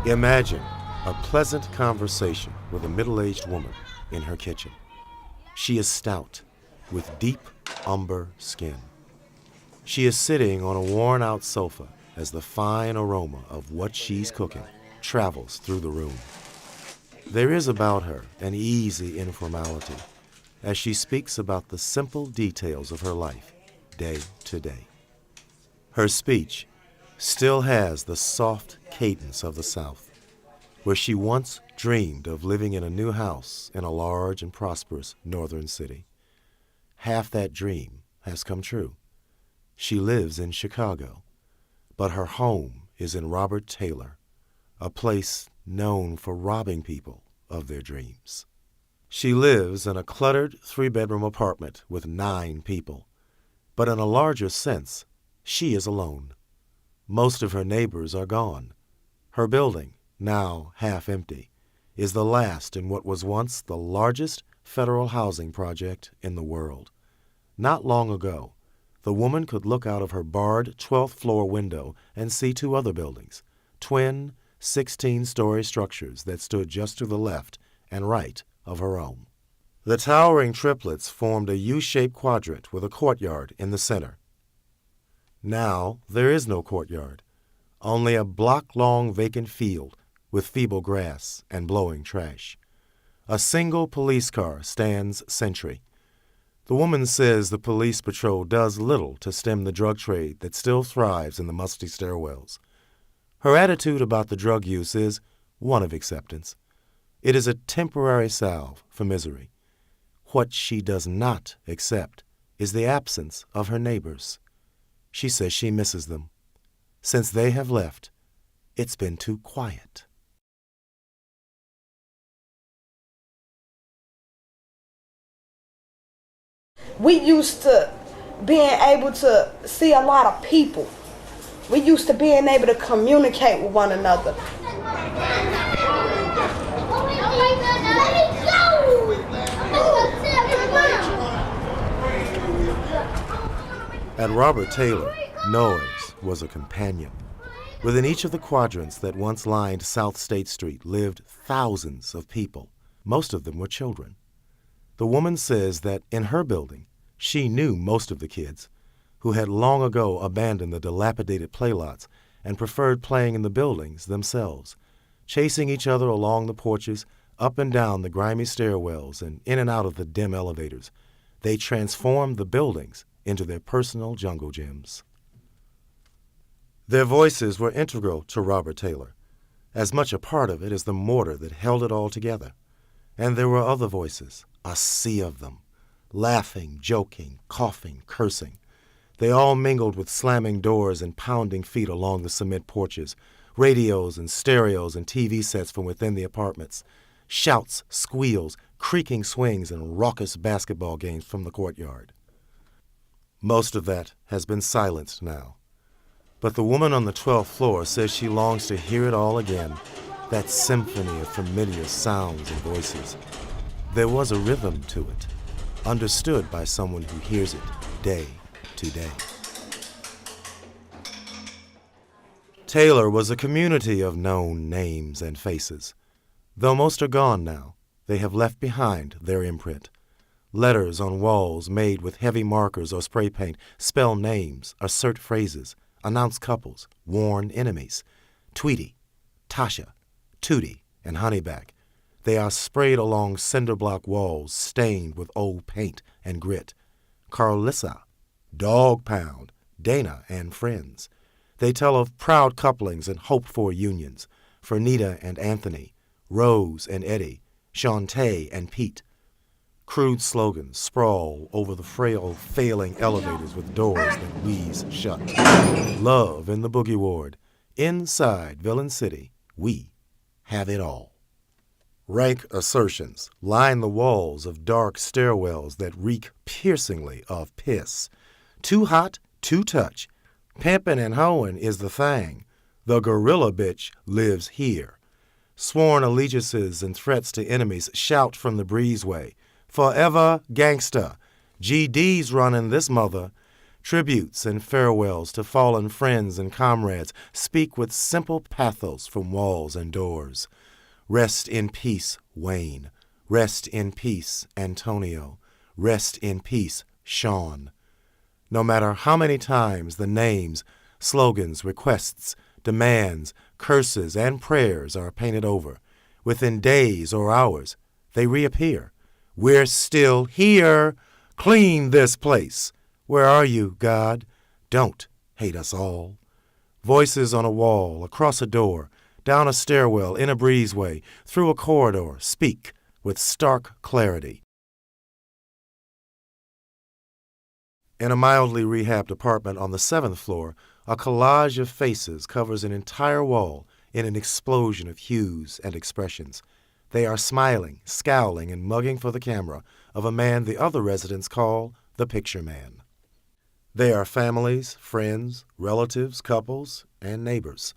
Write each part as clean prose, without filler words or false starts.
Imagine a pleasant conversation with a middle-aged woman in her kitchen. She is stout, with deep umber skin. She is sitting on a worn-out sofa as the fine aroma of what she's cooking travels through the room. There is about her an easy informality as she speaks about the simple details of her life, day to day. Her speech still has the soft cadence of the South, where she once dreamed of living in a new house in a large and prosperous northern city. Half that dream has come true. She lives in Chicago, but her home is in Robert Taylor, a place known for robbing people of their dreams. She lives in a cluttered 3-bedroom apartment with 9 people, but in a larger sense, she is alone. Most of her neighbors are gone. Her building, now half empty, is the last in what was once the largest federal housing project in the world. Not long ago, the woman could look out of her barred 12th floor window and see 2 other buildings, twin 16-story structures that stood just to the left and right of her own. The towering triplets formed a U-shaped quadrant with a courtyard in the center. Now there is no courtyard, only a block-long vacant field with feeble grass and blowing trash. A single police car stands sentry. The woman says the police patrol does little to stem the drug trade that still thrives in the musty stairwells. Her attitude about the drug use is one of acceptance. It is a temporary salve for misery. What she does not accept is the absence of her neighbors. She says she misses them. Since they have left, it's been too quiet. We used to being able to see a lot of people. We used to being able to communicate with one another. At Robert Taylor, noise was a companion. Within each of the quadrants that once lined South State Street lived thousands of people. Most of them were children. The woman says that in her building, she knew most of the kids, who had long ago abandoned the dilapidated playlots and preferred playing in the buildings themselves, chasing each other along the porches, up and down the grimy stairwells, and in and out of the dim elevators. They transformed the buildings into their personal jungle gyms. Their voices were integral to Robert Taylor, as much a part of it as the mortar that held it all together. And there were other voices, a sea of them, laughing, joking, coughing, cursing. They all mingled with slamming doors and pounding feet along the cement porches, radios and stereos and TV sets from within the apartments, shouts, squeals, creaking swings, and raucous basketball games from the courtyard. Most of that has been silenced now. But the woman on the 12th floor says she longs to hear it all again, that symphony of familiar sounds and voices. There was a rhythm to it, understood by someone who hears it day to day. Taylor was a community of known names and faces. Though most are gone now, they have left behind their imprint. Letters on walls made with heavy markers or spray paint spell names, assert phrases, announce couples, warn enemies. Tweety, Tasha, Tootie, and Honeyback. They are sprayed along cinder block walls stained with old paint and grit. Carlissa, Dog Pound, Dana, and friends. They tell of proud couplings and hoped-for unions. Fernita and Anthony, Rose and Eddie, Shantae and Pete. Crude slogans sprawl over the frail, failing elevators with doors that wheeze shut. Love in the boogie ward. Inside Villain City, we have it all. Rank assertions line the walls of dark stairwells that reek piercingly of piss. Too hot, too touch. Pimpin' and hoeing is the thing. The gorilla bitch lives here. Sworn allegiances and threats to enemies shout from the breezeway. Forever gangsta. GD's running this mother. Tributes and farewells to fallen friends and comrades speak with simple pathos from walls and doors. Rest in peace, Wayne. Rest in peace, Antonio. Rest in peace, Sean. No matter how many times the names, slogans, requests, demands, curses, and prayers are painted over, within days or hours, they reappear. We're still here. Clean this place. Where are you, God? Don't hate us all. Voices on a wall, across a door, down a stairwell, in a breezeway, through a corridor, speak with stark clarity. In a mildly rehabbed apartment on the 7th floor, a collage of faces covers an entire wall in an explosion of hues and expressions. They are smiling, scowling, and mugging for the camera of a man the other residents call the Picture Man. They are families, friends, relatives, couples, and neighbors,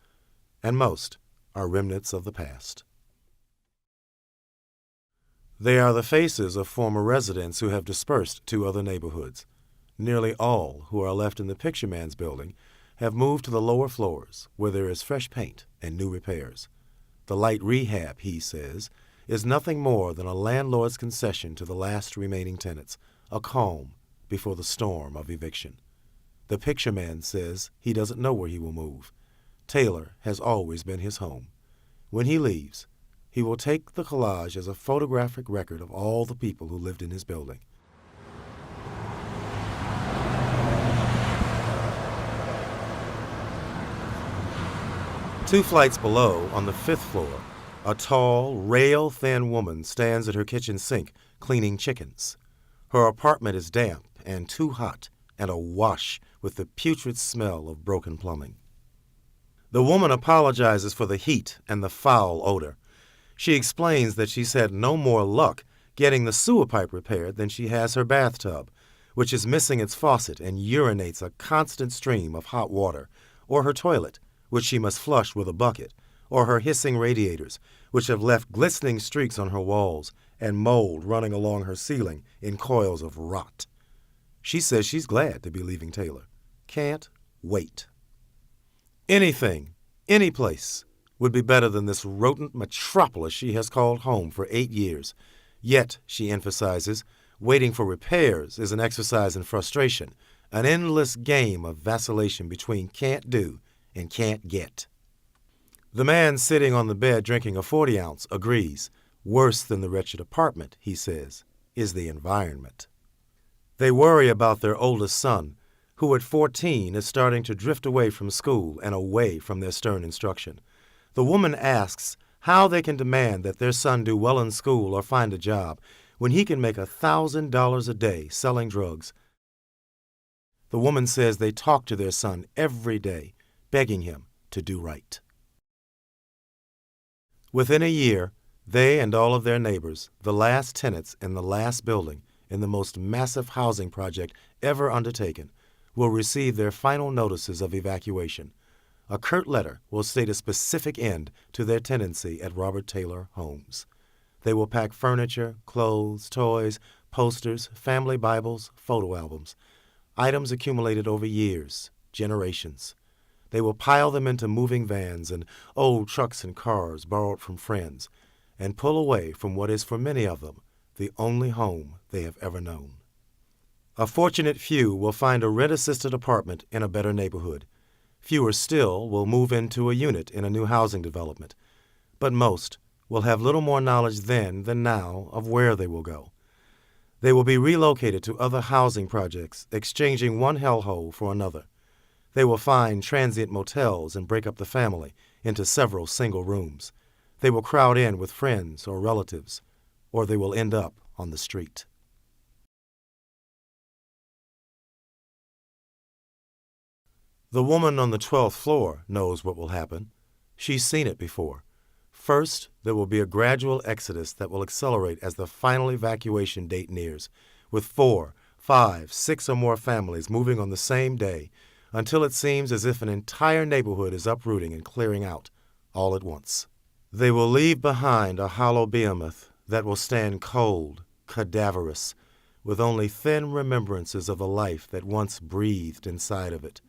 and most are remnants of the past. They are the faces of former residents who have dispersed to other neighborhoods. Nearly all who are left in the Picture Man's building have moved to the lower floors where there is fresh paint and new repairs. The light rehab, he says, is nothing more than a landlord's concession to the last remaining tenants, a calm before the storm of eviction. The Picture Man says he doesn't know where he will move. Taylor has always been his home. When he leaves, he will take the collage as a photographic record of all the people who lived in his building. Two flights below, on the 5th floor, a tall, rail-thin woman stands at her kitchen sink cleaning chickens. Her apartment is damp and too hot and awash with the putrid smell of broken plumbing. The woman apologizes for the heat and the foul odor. She explains that she's had no more luck getting the sewer pipe repaired than she has her bathtub, which is missing its faucet and urinates a constant stream of hot water, or her toilet, which she must flush with a bucket, or her hissing radiators, which have left glistening streaks on her walls and mold running along her ceiling in coils of rot. She says she's glad to be leaving Taylor. Can't wait. Anything, any place, would be better than this rodent metropolis she has called home for 8 years. Yet, she emphasizes, waiting for repairs is an exercise in frustration, an endless game of vacillation between can't do and can't get. The man sitting on the bed drinking a 40-ounce agrees. Worse than the wretched apartment, he says, is the environment. They worry about their oldest son, who at 14 is starting to drift away from school and away from their stern instruction. The woman asks how they can demand that their son do well in school or find a job when he can make $1,000 a day selling drugs. The woman says they talk to their son every day, begging him to do right. Within a year, they and all of their neighbors, the last tenants in the last building in the most massive housing project ever undertaken, will receive their final notices of evacuation. A curt letter will state a specific end to their tenancy at Robert Taylor Homes. They will pack furniture, clothes, toys, posters, family Bibles, photo albums, items accumulated over years, generations. They will pile them into moving vans and old trucks and cars borrowed from friends, and pull away from what is for many of them the only home they have ever known. A fortunate few will find a rent-assisted apartment in a better neighborhood. Fewer still will move into a unit in a new housing development. But most will have little more knowledge then than now of where they will go. They will be relocated to other housing projects, exchanging one hellhole for another. They will find transient motels and break up the family into several single rooms. They will crowd in with friends or relatives, or they will end up on the street. The woman on the 12th floor knows what will happen. She's seen it before. First, there will be a gradual exodus that will accelerate as the final evacuation date nears, with 4, 5, 6 or more families moving on the same day, until it seems as if an entire neighborhood is uprooting and clearing out all at once. They will leave behind a hollow behemoth that will stand cold, cadaverous, with only thin remembrances of the life that once breathed inside of it.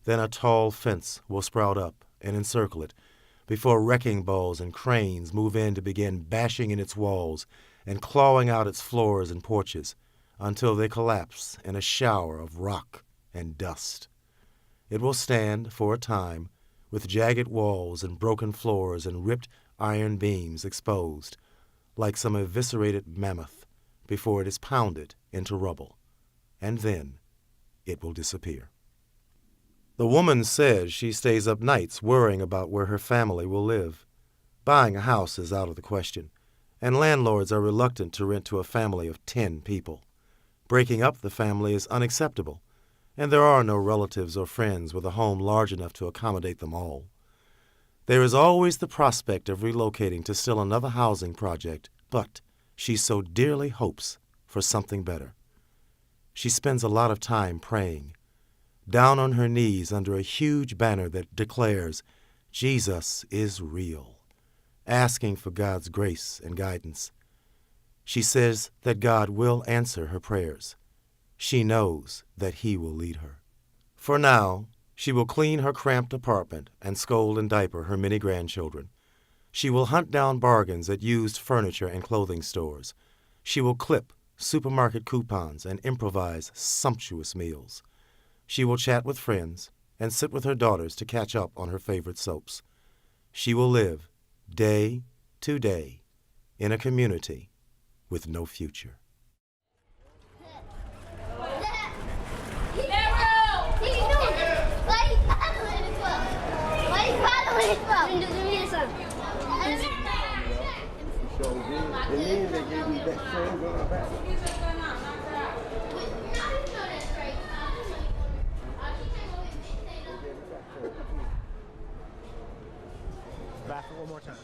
Then a tall fence will sprout up and encircle it, before wrecking balls and cranes move in to begin bashing in its walls and clawing out its floors and porches until they collapse in a shower of rock and dust. It will stand for a time with jagged walls and broken floors and ripped iron beams exposed, like some eviscerated mammoth, before it is pounded into rubble, and then it will disappear. The woman says she stays up nights worrying about where her family will live. Buying a house is out of the question, and landlords are reluctant to rent to a family of 10 people. Breaking up the family is unacceptable, and there are no relatives or friends with a home large enough to accommodate them all. There is always the prospect of relocating to still another housing project, but she so dearly hopes for something better. She spends a lot of time praying, down on her knees under a huge banner that declares, "Jesus is real," asking for God's grace and guidance. She says that God will answer her prayers. She knows that He will lead her. For now, she will clean her cramped apartment and scold and diaper her many grandchildren. She will hunt down bargains at used furniture and clothing stores. She will clip supermarket coupons and improvise sumptuous meals. She will chat with friends and sit with her daughters to catch up on her favorite soaps. She will live day to day in a community with no future. Back one more time.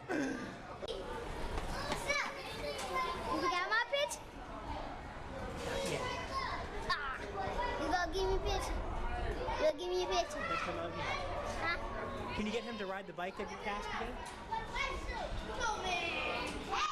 You got my pitch? Yeah. You gonna give me a picture? You gonna give me a picture? Huh? Can you get him to ride the bike that you passed again? Why are you following it from?